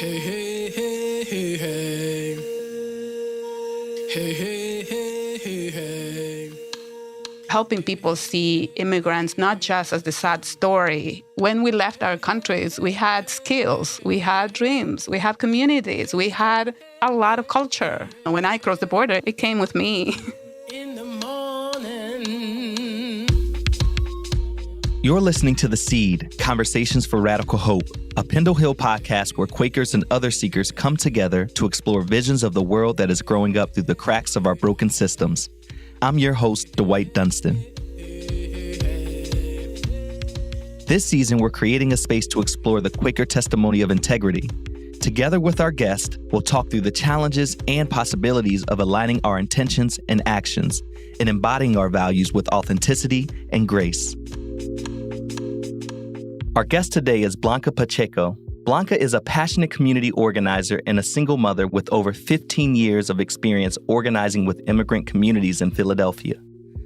Hey, hey, hey, hey, hey. Hey, hey, hey, hey, hey. Helping people see immigrants not just as the sad story. When we left our countries, we had skills, we had dreams, we had communities, we had a lot of culture. When I crossed the border, it came with me. In the morning. You're listening to The Seed, Conversations for Radical Hope, a Pendle Hill podcast where Quakers and other seekers come together to explore visions of the world that is growing up through the cracks of our broken systems. I'm your host, Dwight Dunstan. This season, we're creating a space to explore the Quaker testimony of integrity. Together with our guest, we'll talk through the challenges and possibilities of aligning our intentions and actions and embodying our values with authenticity and grace. Our guest today is Blanca Pacheco. Blanca is a passionate community organizer and a single mother with over 15 years of experience organizing with immigrant communities in Philadelphia.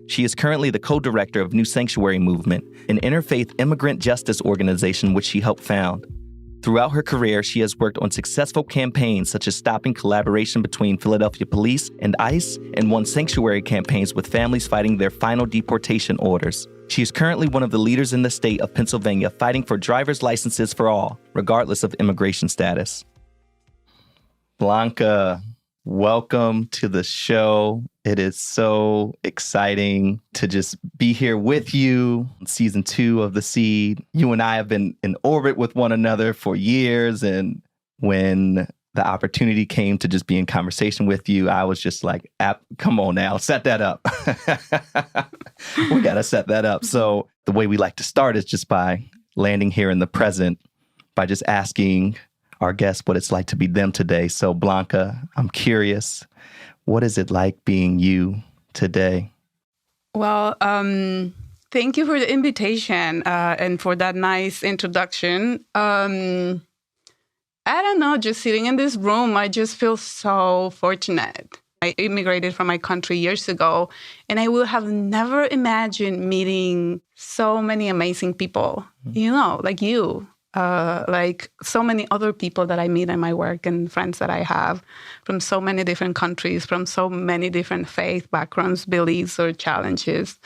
She is currently the co-director of New Sanctuary Movement, an interfaith immigrant justice organization which she helped found. Throughout her career, she has worked on successful campaigns such as stopping collaboration between Philadelphia police and ICE and won sanctuary campaigns with families fighting their final deportation orders. She is currently one of the leaders in the state of Pennsylvania fighting for driver's licenses for all, regardless of immigration status. Blanca, welcome to the show. It is so exciting to just be here with you. Season 2 of The Seed. You and I have been in orbit with one another for years. And when the opportunity came to just be in conversation with you, I was just like, come on now, set that up. We got to set that up. So the way we like to start is just by landing here in the present, by just asking our guests what it's like to be them today. So Blanca, I'm curious, what is it like being you today? Well, thank you for the invitation and for that nice introduction. I don't know, just sitting in this room, I just feel so fortunate. I immigrated from my country years ago, and I would have never imagined meeting so many amazing people, like you, like so many other people that I meet in my work and friends that I have from so many different countries, from so many different faith backgrounds, beliefs, or challenges.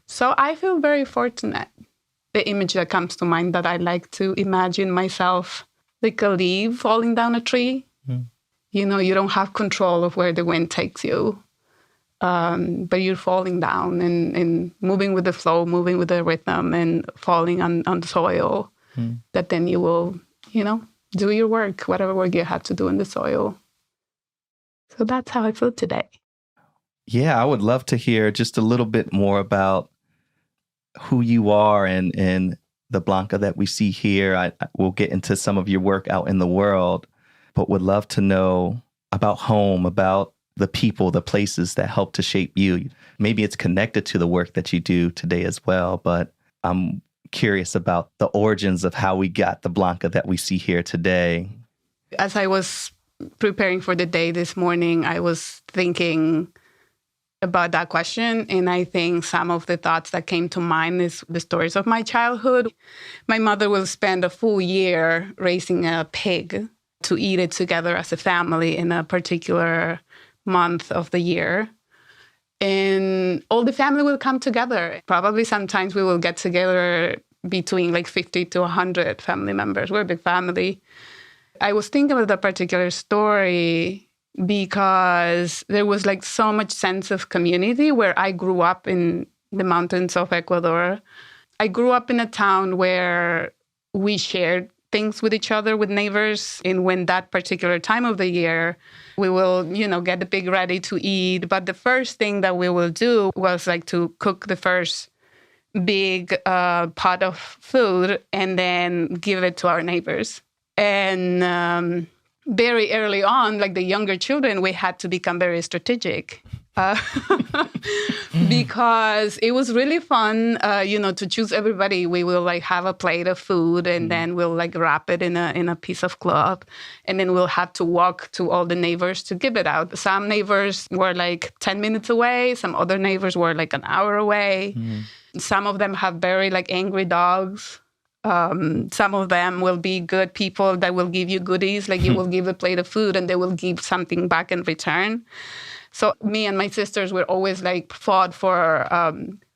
So I feel very fortunate. The image that comes to mind that I like to imagine myself like a leaf falling down a tree. Mm. You don't have control of where the wind takes you, but you're falling down and moving with the flow, moving with the rhythm and falling on the soil that then you will, do your work, whatever work you have to do in the soil. So that's how I feel today. Yeah, I would love to hear just a little bit more about who you are and the Blanca that we see here. I will get into some of your work out in the world, but would love to know about home, about the people, the places that help to shape you. Maybe it's connected to the work that you do today as well, but I'm curious about the origins of how we got the Blanca that we see here today. As I was preparing for the day this morning, I was thinking about that question. And I think some of the thoughts that came to mind is the stories of my childhood. My mother will spend a full year raising a pig to eat it together as a family in a particular month of the year. And all the family will come together. Probably sometimes we will get together between like 50 to 100 family members. We're a big family. I was thinking of that particular story because there was like so much sense of community where I grew up in the mountains of Ecuador. I grew up in a town where we shared things with each other, with neighbors. And when that particular time of the year, we will, get the pig ready to eat. But the first thing that we will do was like to cook the first big pot of food and then give it to our neighbors. And very early on, like the younger children, we had to become very strategic because it was really fun, to choose everybody. We will like have a plate of food and then we'll like wrap it in a piece of cloth. And then we'll have to walk to all the neighbors to give it out. Some neighbors were like 10 minutes away. Some other neighbors were like an hour away. Some of them have very like angry dogs. Some of them will be good people that will give you goodies, like you will give a plate of food and they will give something back in return. So me and my sisters were always like fought for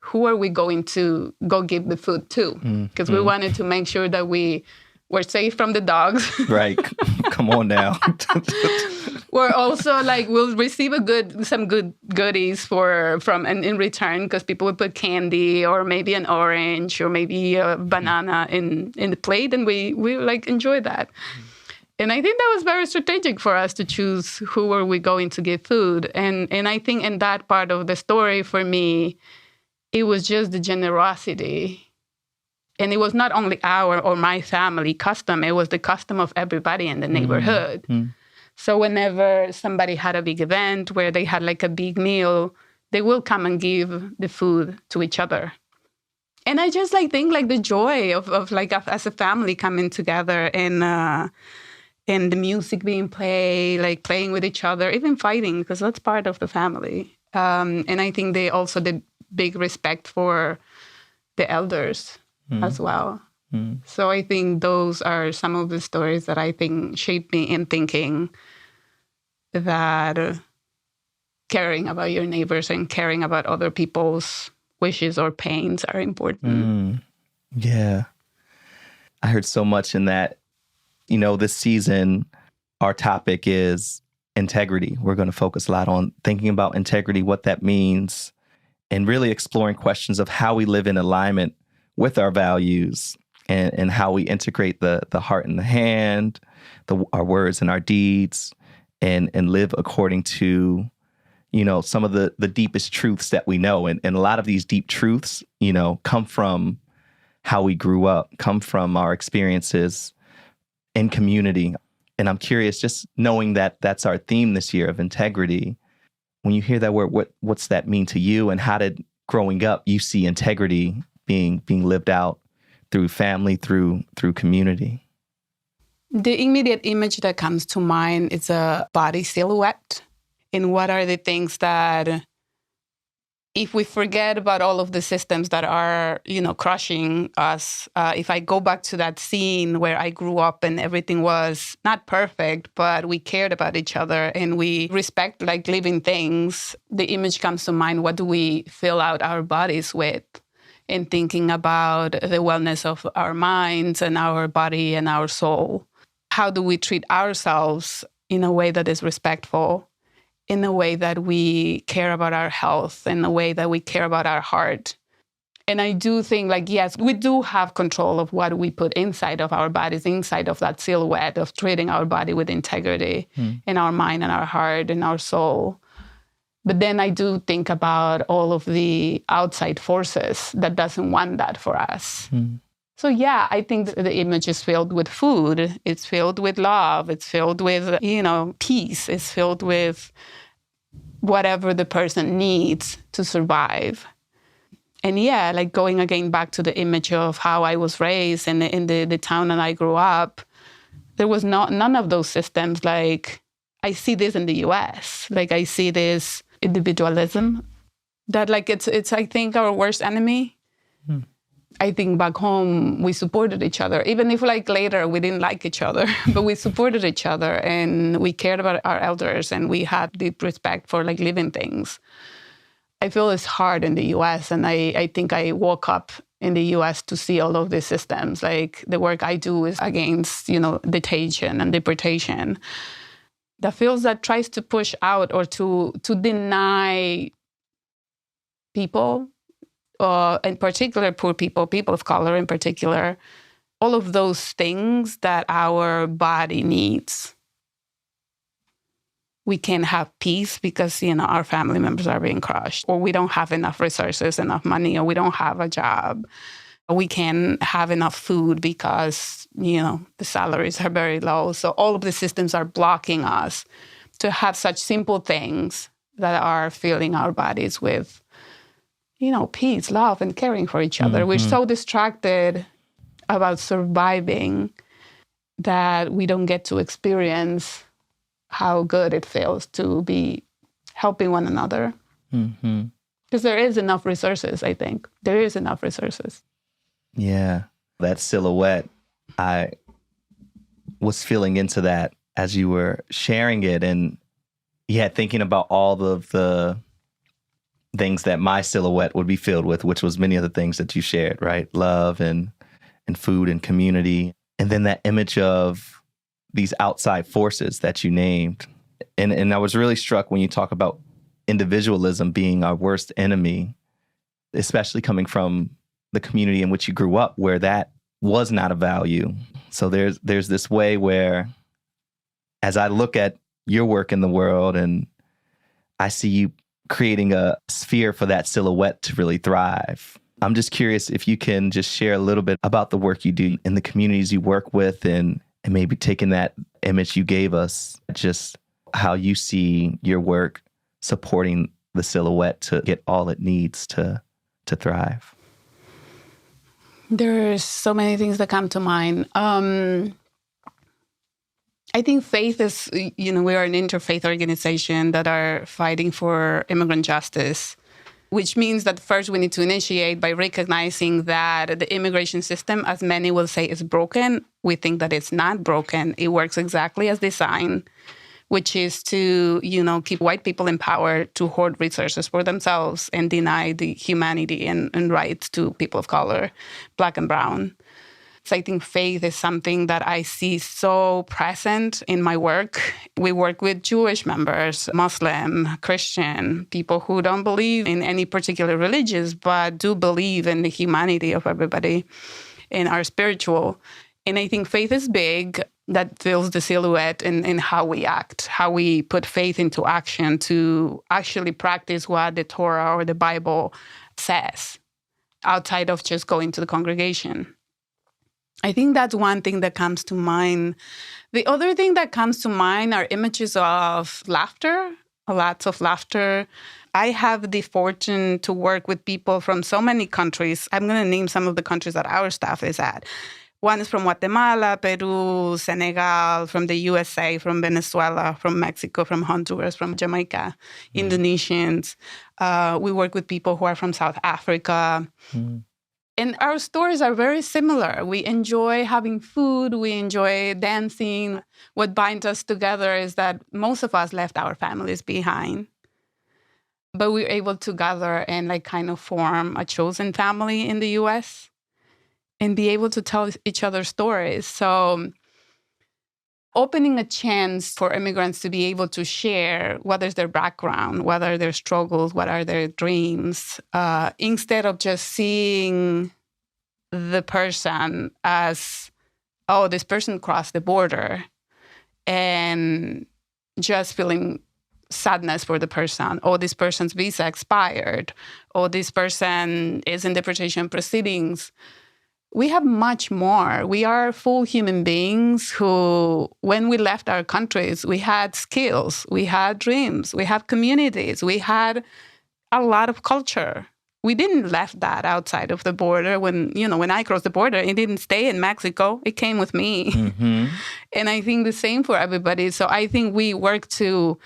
who are we going to go give the food to? Because we wanted to make sure that we were safe from the dogs. Right. Come on now. We're also like, we'll receive some good goodies in return, because people would put candy or maybe an orange or maybe a banana in the plate, and we like enjoy that. And I think that was very strategic for us to choose who were we going to give food. And I think in that part of the story for me, it was just the generosity. And it was not only our or my family custom, it was the custom of everybody in the neighborhood. So whenever somebody had a big event where they had like a big meal, they will come and give the food to each other. And I just like think like the joy of like as a family coming together and the music being played, like playing with each other, even fighting, because that's part of the family. And I think they also did big respect for the elders as well. So I think those are some of the stories that I think shaped me in thinking that caring about your neighbors and caring about other people's wishes or pains are important. Yeah. I heard so much in that. You know, this season, our topic is integrity. We're going to focus a lot on thinking about integrity, what that means, and really exploring questions of how we live in alignment with our values and how we integrate the heart and the hand, our words and our deeds, and live according to, you know, some of the deepest truths that we know. And a lot of these deep truths, you know, come from how we grew up, come from our experiences in community. And I'm curious, just knowing that that's our theme this year of integrity, when you hear that word, what's that mean to you? And how did growing up you see integrity being lived out through family, through community? The immediate image that comes to mind is a body silhouette. And what are the things that, if we forget about all of the systems that are, you know, crushing us, if I go back to that scene where I grew up and everything was not perfect, but we cared about each other and we respect like living things, the image comes to mind, what do we fill out our bodies with? And thinking about the wellness of our minds and our body and our soul. How do we treat ourselves in a way that is respectful, in a way that we care about our health, in a way that we care about our heart? And I do think, like, yes, we do have control of what we put inside of our bodies, inside of that silhouette of treating our body with integrity in our mind and our heart and our soul. But then I do think about all of the outside forces that doesn't want that for us. So yeah, I think the image is filled with food. It's filled with love. It's filled with, you know, peace. It's filled with whatever the person needs to survive. And yeah, like going again back to the image of how I was raised and in the town that I grew up, there was none of those systems. Like I see this in the US. Like I see this individualism that like it's I think our worst enemy. I think back home we supported each other, even if like later we didn't like each other, but we supported each other and we cared about our elders and we had deep respect for like living things. I feel it's hard in the US, and I think I woke up in the US to see all of these systems. Like the work I do is against, you know, detention and deportation. That feels that tries to push out or to deny people, in particular poor people, people of color in particular, all of those things that our body needs. We can't have peace because, you know, our family members are being crushed, or we don't have enough resources, enough money, or we don't have a job. We can't have enough food because, you know, the salaries are very low. So all of the systems are blocking us to have such simple things that are filling our bodies with, you know, peace, love, and caring for each other. We're so distracted about surviving that we don't get to experience how good it feels to be helping one another. Because there is enough resources, I think. There is enough resources. Yeah. That silhouette, I was feeling into that as you were sharing it. And yeah, thinking about all of the things that my silhouette would be filled with, which was many of the things that you shared, right? Love and food and community. And then that image of these outside forces that you named. And I was really struck when you talk about individualism being our worst enemy, especially coming from the community in which you grew up, where that was not a value. So there's this way where, as I look at your work in the world and I see you creating a sphere for that silhouette to really thrive, I'm just curious if you can just share a little bit about the work you do in the communities you work with, and maybe taking that image you gave us, just how you see your work supporting the silhouette to get all it needs to thrive. There's so many things that come to mind. I think faith is, we are an interfaith organization that are fighting for immigrant justice, which means that first we need to initiate by recognizing that the immigration system, as many will say, is broken. We think that it's not broken. It works exactly as designed, which is to, keep white people in power to hoard resources for themselves and deny the humanity and rights to people of color, Black and brown. So I think faith is something that I see so present in my work. We work with Jewish members, Muslim, Christian, people who don't believe in any particular religions, but do believe in the humanity of everybody and are spiritual. And I think faith is big. That fills the silhouette in how we act, how we put faith into action to actually practice what the Torah or the Bible says, outside of just going to the congregation. I think that's one thing that comes to mind. The other thing that comes to mind are images of laughter, lots of laughter. I have the fortune to work with people from so many countries. I'm going to name some of the countries that our staff is at. One is from Guatemala, Peru, Senegal, from the USA, from Venezuela, from Mexico, from Honduras, from Jamaica, Indonesians. We work with people who are from South Africa. And our stories are very similar. We enjoy having food. We enjoy dancing. What binds us together is that most of us left our families behind. But we're able to gather and kind of form a chosen family in the U.S. and be able to tell each other stories. So opening a chance for immigrants to be able to share what is their background, what are their struggles, what are their dreams, instead of just seeing the person as, oh, this person crossed the border, and just feeling sadness for the person, oh, this person's visa expired, oh, this person is in deportation proceedings. We have much more. We are full human beings who, when we left our countries, we had skills, we had dreams, we had communities, we had a lot of culture. We didn't left that outside of the border. When I crossed the border, it didn't stay in Mexico. It came with me. Mm-hmm. And I think the same for everybody. So I think we work to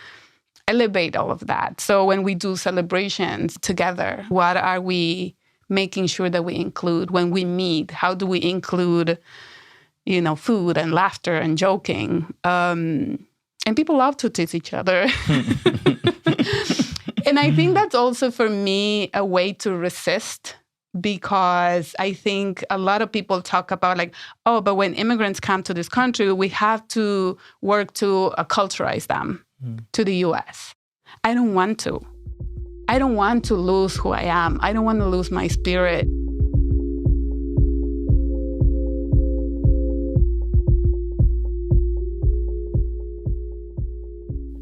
elevate all of that. So when we do celebrations together, what are we making sure that we include when we meet? How do we include, food and laughter and joking? And people love to tease each other. And I think that's also, for me, a way to resist, because I think a lot of people talk about but when immigrants come to this country, we have to work to acculturate them to the U.S. I don't want to. I don't want to lose who I am. I don't want to lose my spirit.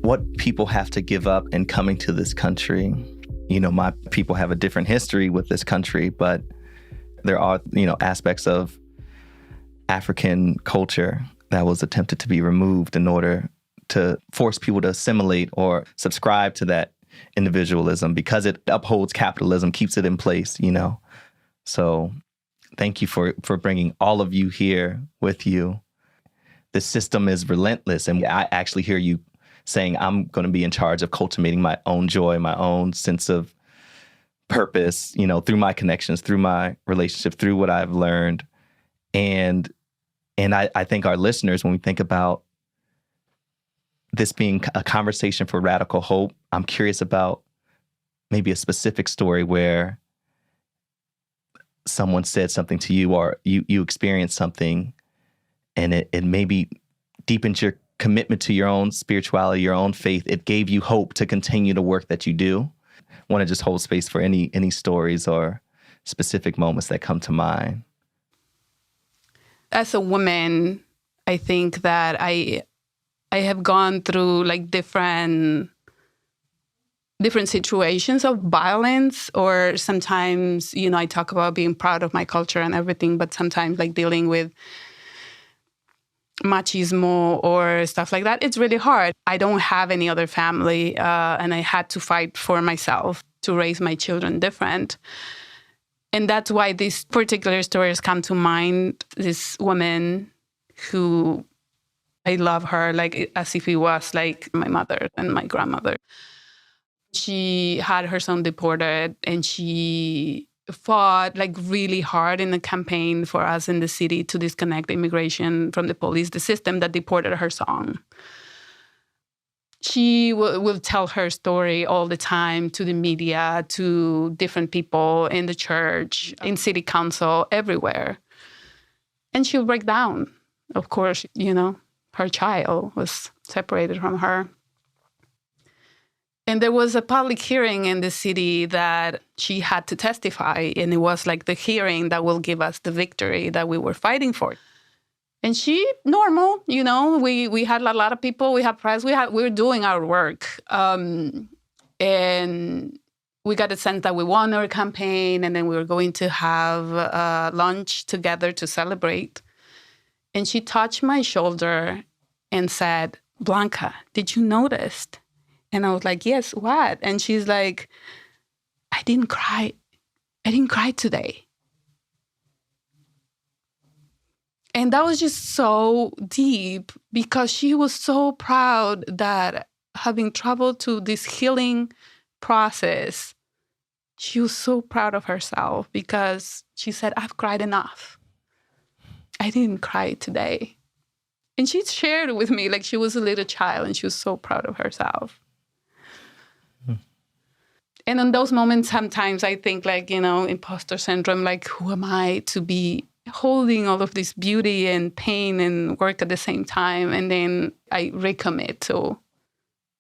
What people have to give up in coming to this country. My people have a different history with this country, but there are, aspects of African culture that was attempted to be removed in order to force people to assimilate or subscribe to that individualism, because it upholds capitalism, keeps it in place, So thank you for bringing all of you here with you. The system is relentless. And I actually hear you saying, I'm going to be in charge of cultivating my own joy, my own sense of purpose, through my connections, through my relationship, through what I've learned. And I think our listeners, when we think about this being a conversation for radical hope, I'm curious about maybe a specific story where someone said something to you, or you experienced something, and it maybe deepened your commitment to your own spirituality, your own faith. It gave you hope to continue the work that you do. Want to just hold space for any stories or specific moments that come to mind. As a woman, I think that I have gone through like different situations of violence, or sometimes, I talk about being proud of my culture and everything, but sometimes like dealing with machismo or stuff like that, it's really hard. I don't have any other family, and I had to fight for myself to raise my children different. And that's why these particular stories come to mind. This woman who, I love her like as if it was like my mother and my grandmother. She had her son deported, and she fought like really hard in the campaign for us in the city to disconnect immigration from the police, the system that deported her son. She will tell her story all the time to the media, to different people in the church, in city council, everywhere. And she'll break down. Of course, her child was separated from her. And there was a public hearing in the city that she had to testify. And it was like the hearing that will give us the victory that we were fighting for. And she, normal, we had a lot of people, we had press, we were doing our work. And we got a sense that we won our campaign, and then we were going to have lunch together to celebrate. And she touched my shoulder and said, "Blanca, did you notice?" And I was like, "Yes, what?" And she's like, I didn't cry today. And that was just so deep, because she was so proud that having traveled to this healing process, she was so proud of herself, because she said, "I've cried enough. I didn't cry today." And she shared with me like she was a little child, and she was so proud of herself. And in those moments, sometimes I think like, imposter syndrome, like, who am I to be holding all of this beauty and pain and work at the same time? And then I recommit to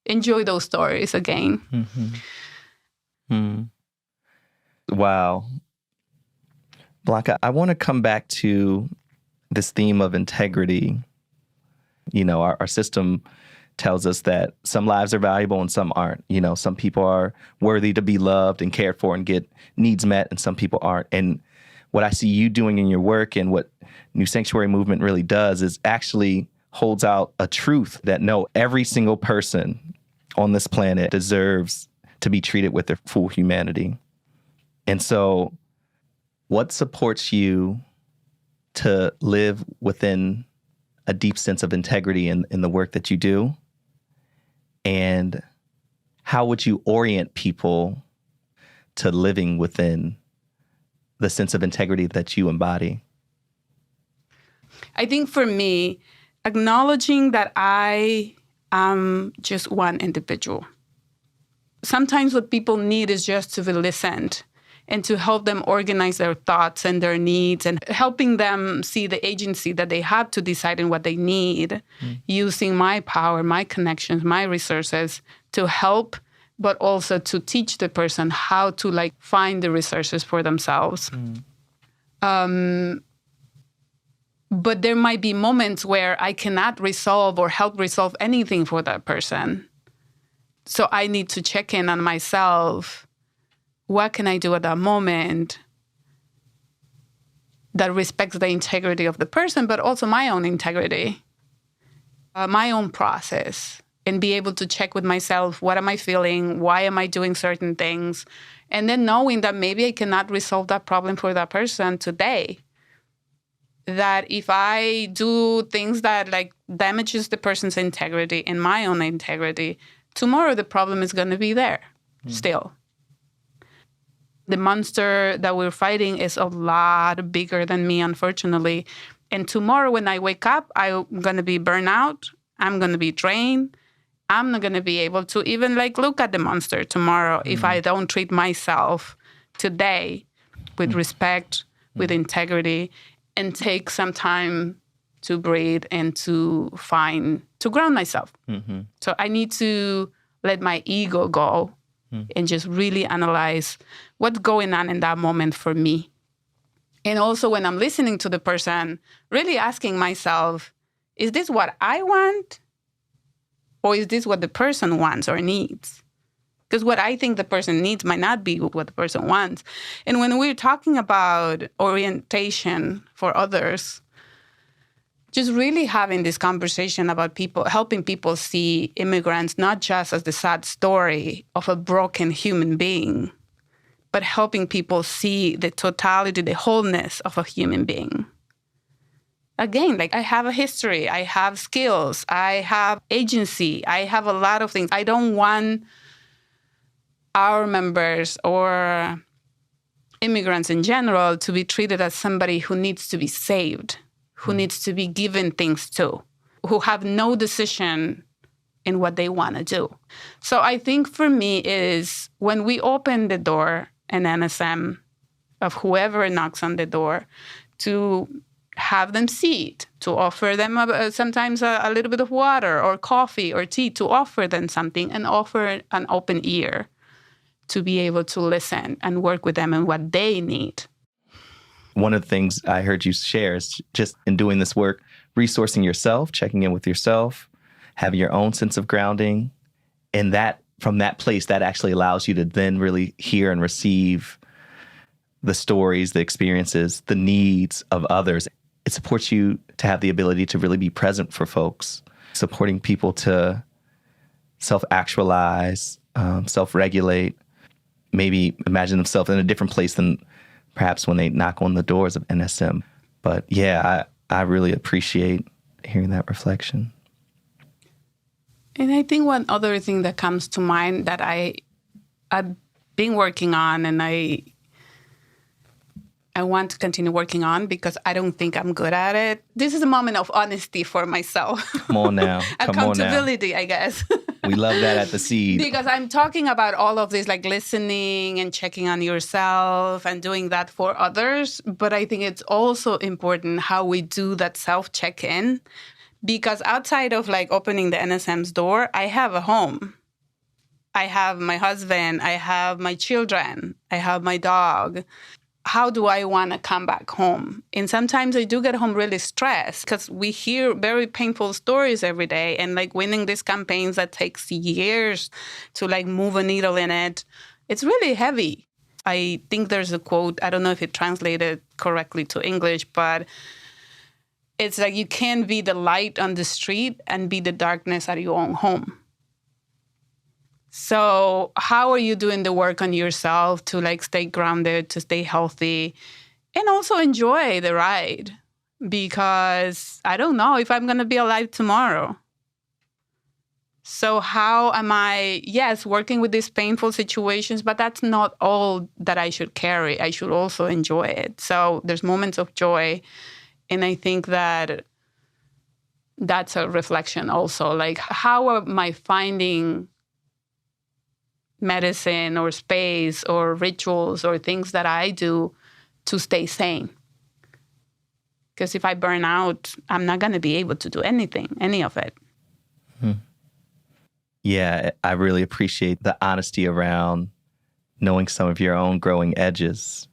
enjoy those stories again. Wow. Blanca, I want to come back to this theme of integrity. Our system tells us that some lives are valuable and some aren't. Some people are worthy to be loved and cared for and get needs met, and some people aren't. And what I see you doing in your work, and what New Sanctuary Movement really does, is actually holds out a truth that every single person on this planet deserves to be treated with their full humanity. And so what supports you to live within a deep sense of integrity in the work that you do? And how would you orient people to living within the sense of integrity that you embody? I think for me, acknowledging that I am just one individual. Sometimes what people need is just to be listened, and to help them organize their thoughts and their needs, and helping them see the agency that they have to decide on what they need, using my power, my connections, my resources to help, but also to teach the person how to find the resources for themselves. But there might be moments where I cannot resolve or help resolve anything for that person. So I need to check in on myself. What can I do at that moment that respects the integrity of the person, but also my own integrity, my own process, and be able to check with myself, what am I feeling? Why am I doing certain things? And then knowing that maybe I cannot resolve that problem for that person today. That if I do things that damages the person's integrity and my own integrity, tomorrow the problem is going to be there still. The monster that we're fighting is a lot bigger than me, unfortunately. And tomorrow when I wake up, I'm going to be burnt out. I'm going to be drained. I'm not going to be able to even look at the monster tomorrow if I don't treat myself today with respect, with integrity, and take some time to breathe and to ground myself. Mm-hmm. So I need to let my ego go and just really analyze what's going on in that moment for me. And also when I'm listening to the person, really asking myself, is this what I want? Or is this what the person wants or needs? Because what I think the person needs might not be what the person wants. And when we're talking about orientation for others, just really having this conversation about people, helping people see immigrants not just as the sad story of a broken human being, but helping people see the totality, the wholeness of a human being. Again, I have a history, I have skills, I have agency, I have a lot of things. I don't want our members or immigrants in general to be treated as somebody who needs to be saved, who needs to be given things to, who have no decision in what they want to do. So I think for me is when we open the door in NSM of whoever knocks on the door to have them seat, to offer them sometimes a little bit of water or coffee or tea, to offer them something and offer an open ear to be able to listen and work with them and what they need. One of the things I heard you share is just in doing this work, resourcing yourself, checking in with yourself, having your own sense of grounding. And that from that place, that actually allows you to then really hear and receive the stories, the experiences, the needs of others. It supports you to have the ability to really be present for folks, supporting people to self-actualize, self-regulate, maybe imagine themselves in a different place than perhaps when they knock on the doors of NSM. But yeah, I really appreciate hearing that reflection. And I think one other thing that comes to mind that I've been working on and I want to continue working on because I don't think I'm good at it. This is a moment of honesty for myself. Come on now. Accountability, I guess. We love that at the Seed. Because I'm talking about all of this, listening and checking on yourself and doing that for others. But I think it's also important how we do that self-check-in. Because outside of opening the NSM's door, I have a home. I have my husband. I have my children. I have my dog. How do I want to come back home? And sometimes I do get home really stressed because we hear very painful stories every day. And winning these campaigns that takes years to move a needle in it, it's really heavy. I think there's a quote, I don't know if it translated correctly to English, but it's you can't be the light on the street and be the darkness at your own home. So how are you doing the work on yourself to stay grounded, to stay healthy, and also enjoy the ride? Because I don't know if I'm going to be alive tomorrow. So how am I, yes, working with these painful situations, but that's not all that I should carry. I should also enjoy it. So there's moments of joy. And I think that that's a reflection also. How am I finding medicine or space or rituals or things that I do to stay sane? Because if I burn out, I'm not going to be able to do any of it. Yeah, I really appreciate the honesty around knowing some of your own growing edges.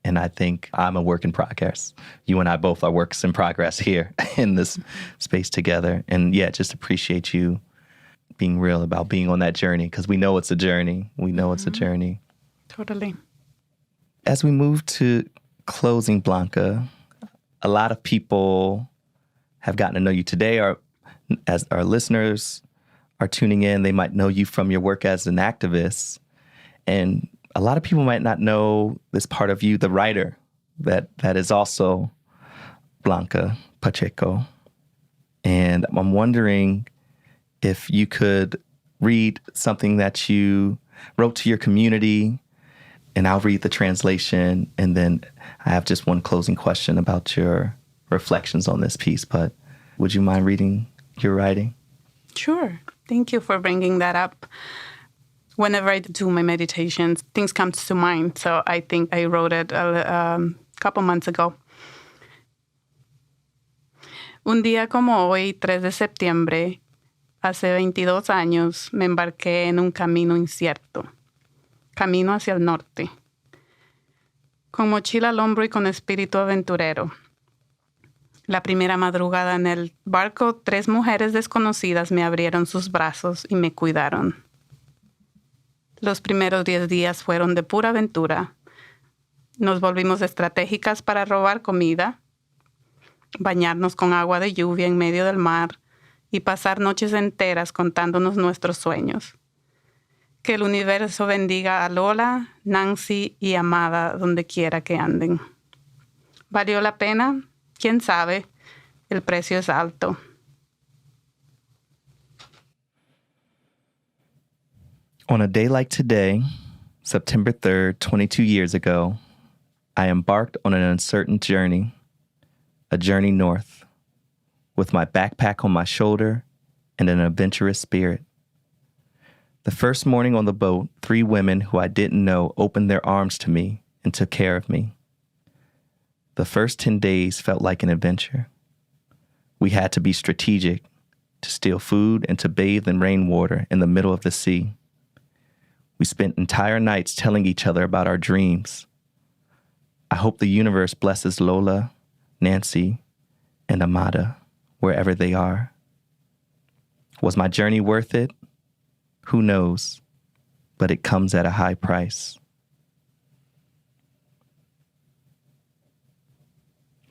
And I think I'm a work in progress. You and I both are works in progress here in this space together. And yeah, just appreciate you being real about being on that journey because we know it's a journey. It's a journey. Totally. As we move to closing, Blanca, a lot of people have gotten to know you today. As our listeners are tuning in, they might know you from your work as an activist. And a lot of people might not know this part of you, the writer, that is also Blanca Pacheco. And I'm wondering if you could read something that you wrote to your community And I'll read the translation, and then I have just one closing question about your reflections on this piece. But would you mind reading your writing? Sure. Thank you for bringing that up. Whenever I do my meditations, things come to mind. So I think I wrote it a couple months ago. Un día como hoy, 3 de septiembre, hace 22 años, me embarqué en un camino incierto. Camino hacia el norte. Con mochila al hombro y con espíritu aventurero. La primera madrugada en el barco, 3 mujeres desconocidas me abrieron sus brazos y me cuidaron. Los primeros 10 días fueron de pura aventura. Nos volvimos estratégicas para robar comida, bañarnos con agua de lluvia en medio del mar y pasar noches enteras contándonos nuestros sueños. Que el universo bendiga a Lola, Nancy y Amada donde quiera que anden. ¿Valió la pena? ¿Quién sabe? El precio es alto. On a day like today, September 3rd, 22 years ago, I embarked on an uncertain journey, a journey north, with my backpack on my shoulder and an adventurous spirit. The first morning on the boat, 3 women who I didn't know opened their arms to me and took care of me. The first 10 days felt like an adventure. We had to be strategic, to steal food and to bathe in rainwater in the middle of the sea. We spent entire nights telling each other about our dreams. I hope the universe blesses Lola, Nancy, and Amada wherever they are. Was my journey worth it? Who knows? But it comes at a high price.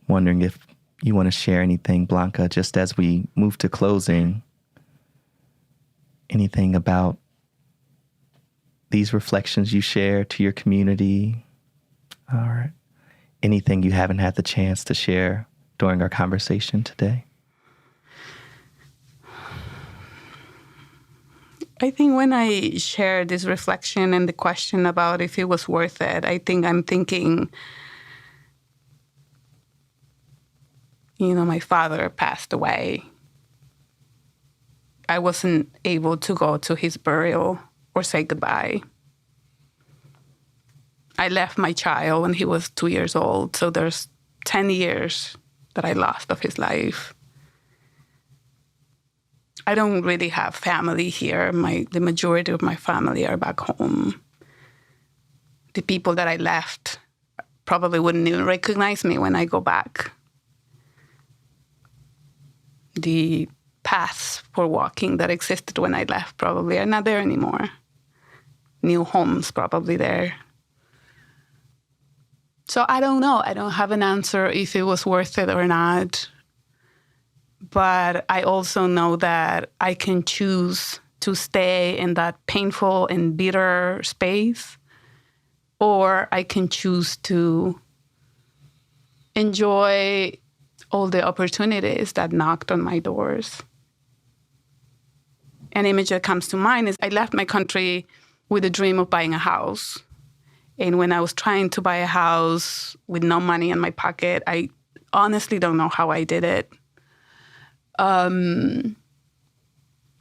Wondering if you want to share anything, Blanca, just as we move to closing, anything about these reflections you share to your community, or anything you haven't had the chance to share during our conversation today? I think when I share this reflection and the question about if it was worth it, I think I'm thinking, my father passed away. I wasn't able to go to his burial or say goodbye. I left my child when he was 2 years old, so there's 10 years that I lost of his life. I don't really have family here. The majority of my family are back home. The people that I left probably wouldn't even recognize me when I go back. The paths for walking that existed when I left probably are not there anymore. New homes probably there. So I don't know. I don't have an answer if it was worth it or not. But I also know that I can choose to stay in that painful and bitter space, or I can choose to enjoy all the opportunities that knocked on my doors. An image that comes to mind is I left my country with a dream of buying a house. And when I was trying to buy a house with no money in my pocket, I honestly don't know how I did it. I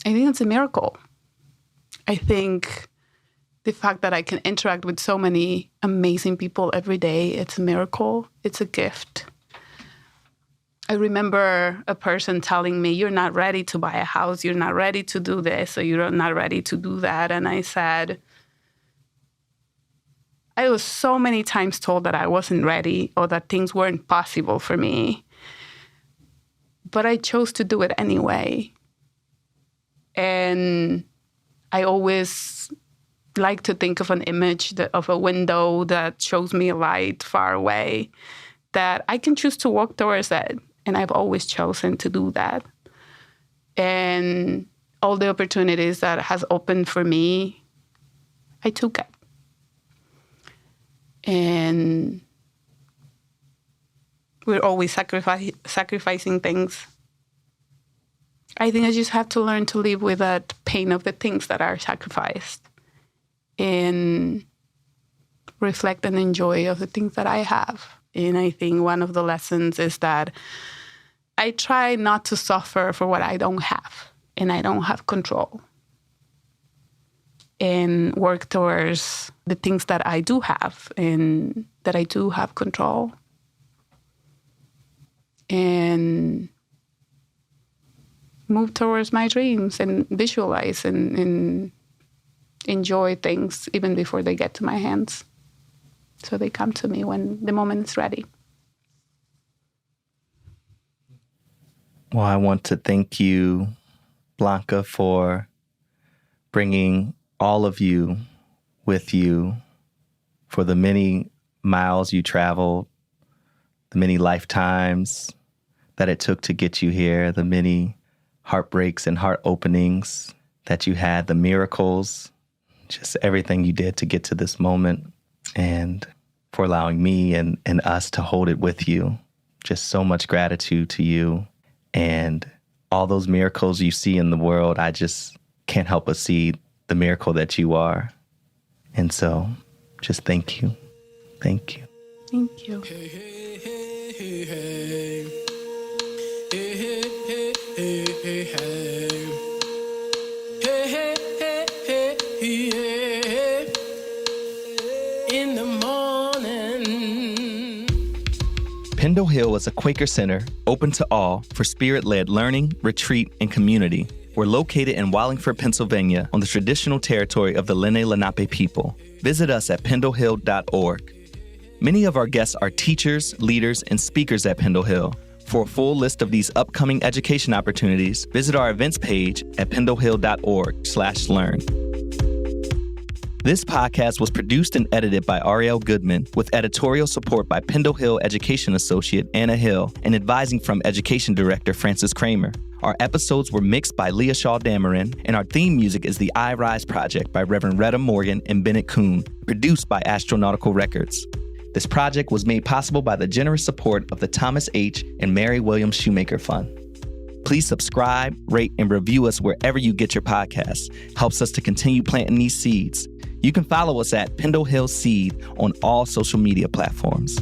think it's a miracle. I think the fact that I can interact with so many amazing people every day, it's a miracle. It's a gift. I remember a person telling me, you're not ready to buy a house, you're not ready to do this, or you're not ready to do that. And I said, I was so many times told that I wasn't ready or that things weren't possible for me. But I chose to do it anyway. And I always like to think of an image of a window that shows me a light far away, that I can choose to walk towards that. And I've always chosen to do that. And all the opportunities that has opened for me, I took it. And we're always sacrificing things. I think I just have to learn to live with that pain of the things that are sacrificed and reflect and enjoy of the things that I have. And I think one of the lessons is that I try not to suffer for what I don't have and I don't have control, and work towards the things that I do have and that I do have control. And move towards my dreams and visualize and enjoy things even before they get to my hands. So they come to me when the moment is ready. Well, I want to thank you, Blanca, for bringing all of you with you, for the many miles you traveled, the many lifetimes that it took to get you here, the many heartbreaks and heart openings that you had, the miracles, just everything you did to get to this moment, and for allowing me and us to hold it with you. Just so much gratitude to you, and all those miracles you see in the world. I just can't help but see the miracle that you are. And so just thank you. Thank you. Thank you. Hey, hey, hey, hey, hey. Hey, hey, hey, hey, hey, hey. Hey, hey, hey, hey, hey. In the morning. Pendle Hill is a Quaker center open to all for spirit-led learning, retreat, and community. We're located in Wallingford, Pennsylvania, on the traditional territory of the Lenni-Lenape people. Visit us at pendlehill.org. Many of our guests are teachers, leaders, and speakers at Pendle Hill. For a full list of these upcoming education opportunities, visit our events page at pendlehill.org/learn. This podcast was produced and edited by Ariel Goodman, with editorial support by Pendle Hill Education Associate Anna Hill and advising from Education Director Francis Kramer. Our episodes were mixed by Leah Shaw Dameron, and our theme music is the I Rise Project by Reverend Retta Morgan and Bennett Kuhn, produced by Astronautical Records. This project was made possible by the generous support of the Thomas H. and Mary Williams Shoemaker Fund. Please subscribe, rate, and review us wherever you get your podcasts. Helps us to continue planting these seeds. You can follow us at Pendle Hill Seed on all social media platforms.